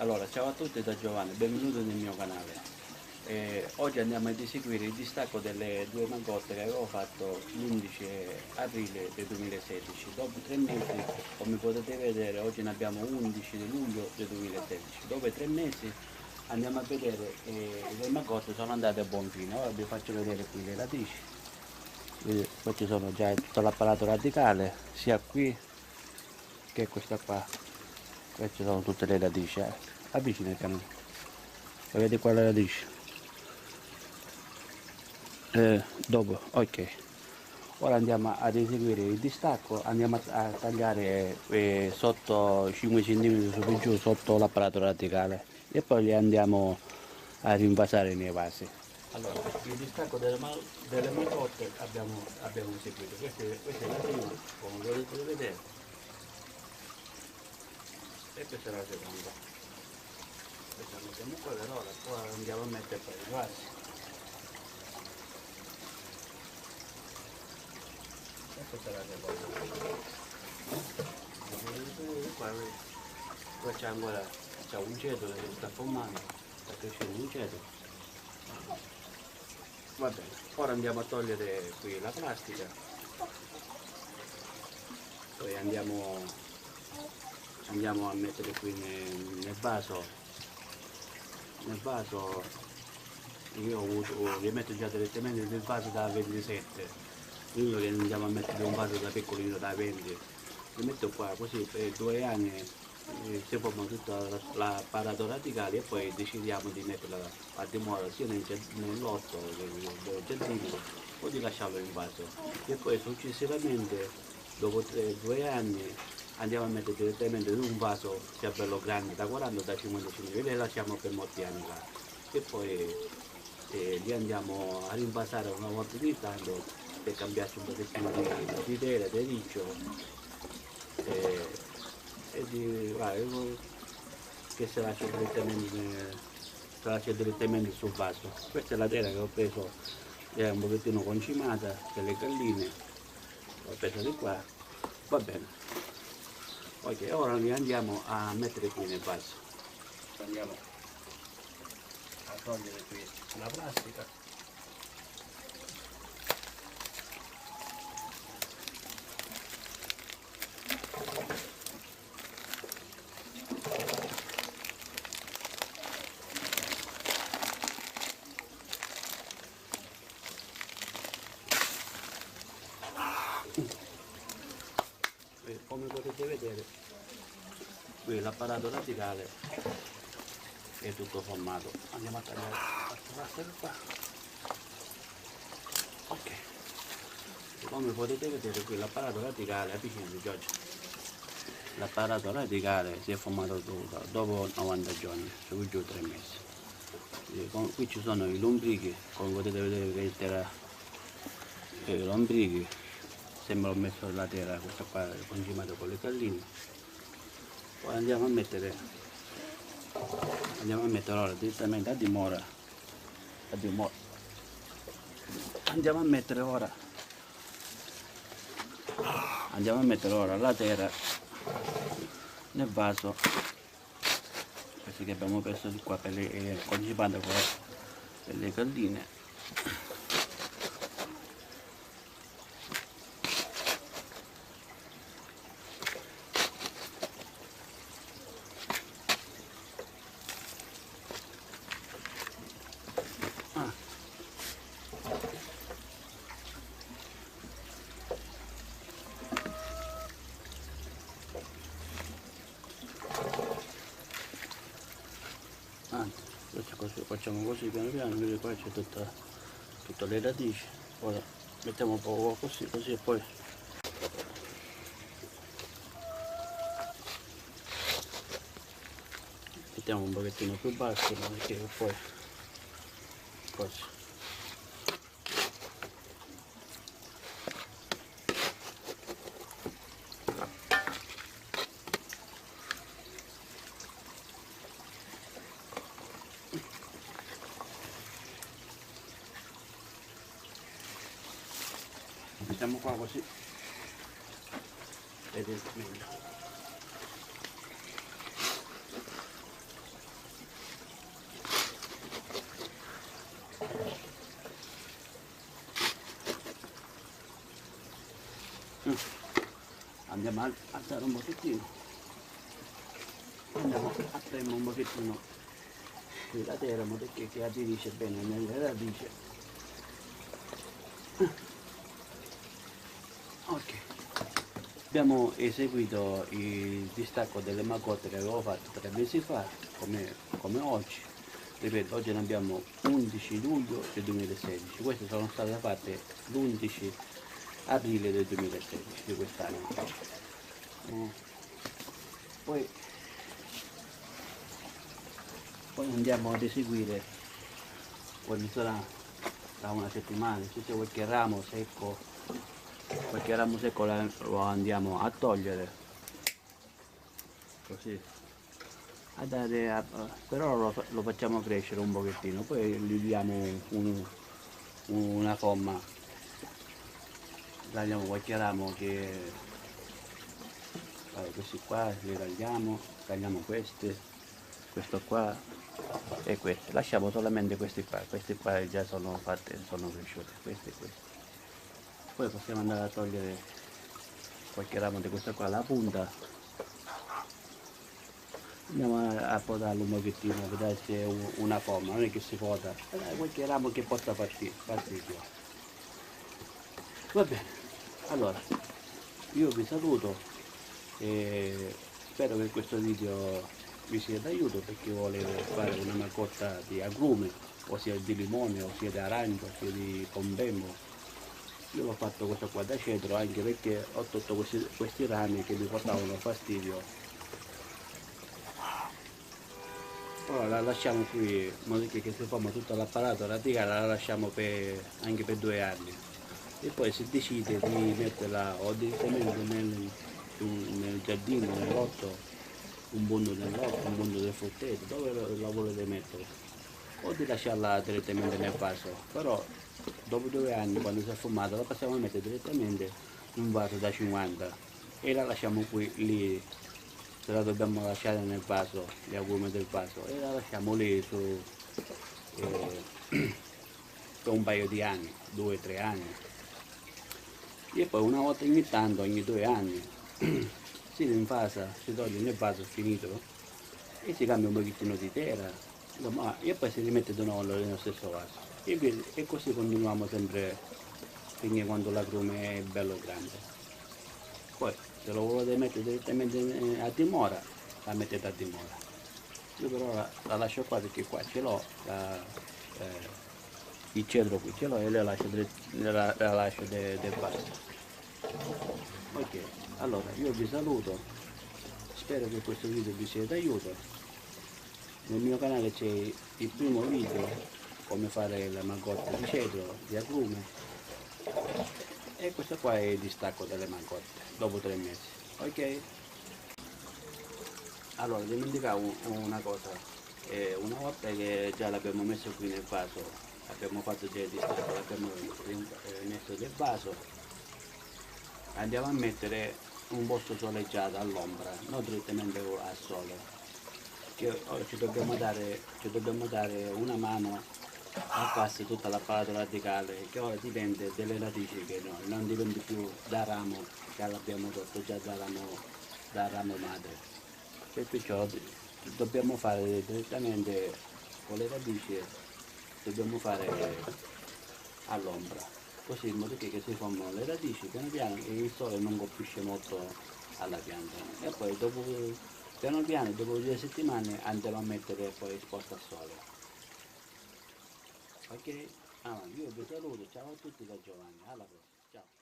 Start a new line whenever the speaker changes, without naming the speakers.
Allora, ciao a tutti da Giovanni, benvenuti nel mio canale. Oggi andiamo ad eseguire il distacco delle due magotte che avevo fatto l'11 aprile del 2016. Dopo 3 mesi, come potete vedere, oggi ne abbiamo 11 di luglio del 2016. Dopo 3 mesi andiamo a vedere che le magotte sono andate a buon fine. Ora vi faccio vedere qui le radici. Qua ci sono già tutto l'apparato radicale, sia qui che questa qua. Queste sono tutte le radici. Avvicina il canale. Vedete qua le radici. Dopo, ok. Ora andiamo ad eseguire il distacco, andiamo a tagliare sotto 5 cm su per giù sotto l'apparato radicale e poi li andiamo a rinvasare nei vasi. Allora, il distacco delle macotte abbiamo eseguito. Questa è la prima, come potete vedere, e questa è la seconda. Questa la mettiamo qua per ora, poi andiamo a mettere poi i vasi. E questa è la seconda. Qua c'è ancora un ceto che sta formando, sta crescendo un ceto. Va bene, ora andiamo a togliere qui la plastica, poi andiamo a mettere qui nel vaso. Io li metto già direttamente nel vaso da 27, prima che andiamo a mettere un vaso da piccolino da 20, li metto qua così per 2 anni si forma tutta l'apparato radicale e poi decidiamo di metterla a dimora sia nell'orto del giardino o di lasciarlo in vaso e poi successivamente dopo 2 anni andiamo a mettere direttamente in un vaso sia bello grande da 40 da 50 cm e le lasciamo per molti anni là e poi li andiamo a rinvasare una volta ogni tanto per cambiarci un pochettino di tela, di riccio e che si lascia direttamente sul vaso. Questa è la tela che ho preso, è un pochettino concimata, delle galline, l'ho presa di qua, va bene. Ok, ora li andiamo a mettere qui nel vaso. Andiamo a togliere qui la plastica. Come potete vedere qui l'apparato radicale è tutto formato. Andiamo a tagliare questa plastica qua. Ok, come potete vedere qui l'apparato radicale, avvicinati Giorgio, l'apparato radicale si è formato tutto dopo 90 giorni, su giù 3 mesi. Qui ci sono i lombrichi, come potete vedere che era i lombrichi, sembra ho messo la terra, questa qua è concimata con le galline. Poi andiamo a mettere ora direttamente a dimora. Andiamo a mettere ora la terra nel vaso, questo che abbiamo messo di qua per le concimata per le galline. Facciamo così piano piano, vedete qua c'è tutte le radici. Ora mettiamo un po' così e poi mettiamo un pochettino più basso perché poi così. Mettiamo qua così ed è meglio. Mm. Andiamo a alzare un pochettino, andiamo a premere un pochettino qui la terra, perché aderisce bene nelle radici. Ok, abbiamo eseguito il distacco delle macotte che avevo fatto 3 mesi fa, come oggi. Ripeto, oggi ne abbiamo 11 luglio del 2016, queste sono state fatte l'11 aprile del 2016 di quest'anno. Poi andiamo ad eseguire, quando sarà da una settimana, se c'è qualche ramo secco lo andiamo a togliere, così però lo facciamo crescere un pochettino, poi gli diamo una comma, tagliamo qualche ramo che questi qua li tagliamo questo qua e questi, lasciamo solamente questi qua già sono fatte, sono cresciuti, questi. Poi possiamo andare a togliere qualche ramo di questo qua, la punta, andiamo a podarlo un pochettino, a vedere se è una forma, non è che si poda, qualche ramo che porta fastidio. Va bene, allora io vi saluto e spero che questo video vi sia d'aiuto per chi vuole fare una macotta di agrume, ossia di limone, ossia di arancio, ossia di pombemmo. Io l'ho fatto questo qua da cedro anche perché ho tolto questi rami che mi portavano fastidio. Ora la lasciamo qui, in modo che si forma tutto l'apparato radicale, la lasciamo anche per 2 anni. E poi si decide di metterla o direttamente nel giardino, nell'orto, un bundo nell'orto, un bundo del frutteto, dove la volete mettere, o di lasciarla direttamente nel vaso, però dopo 2 anni, quando si è formata, la passiamo a mettere direttamente in un vaso da 50 e la lasciamo qui lì, se la dobbiamo lasciare nel vaso, gli agumi del vaso, e la lasciamo lì per un paio di anni, 2 o 3 anni, e poi una volta ogni tanto, ogni 2 anni, si rinfasa, si toglie nel vaso finito e si cambia un pochettino di terra, insomma, e poi si rimette di nuovo nello stesso vaso. E così continuiamo sempre finché quando l'agrume è bello grande. Poi se lo volete mettere direttamente a dimora, la mettete a dimora. Io però la lascio qua perché qua ce l'ho, il cedro qui ce l'ho e la lascio del vaso. Ok, allora io vi saluto, spero che questo video vi sia d'aiuto. Nel mio canale c'è il primo video, come fare la magotta di cedro, di agrume, e questo qua è il distacco delle magotte, dopo 3 mesi. Ok? Allora, dimenticavo una cosa, una volta che già l'abbiamo messo qui nel vaso, abbiamo fatto già il distacco, l'abbiamo messo nel vaso, andiamo a mettere un posto soleggiato all'ombra, non direttamente al sole. Che ci dobbiamo dare una mano a farsi tutta l'apparato radicale, che ora dipende delle radici, che non dipende più da ramo che l'abbiamo tolto già da ramo madre, e perciò dobbiamo fare direttamente con le radici, dobbiamo fare all'ombra, così in modo che si formano le radici piano piano e il sole non colpisce molto alla pianta, e poi piano piano, dopo 2 settimane, andiamo a mettere poi esposta al sole. Ok? Io vi saluto, ciao a tutti da Giovanni, alla prossima, ciao.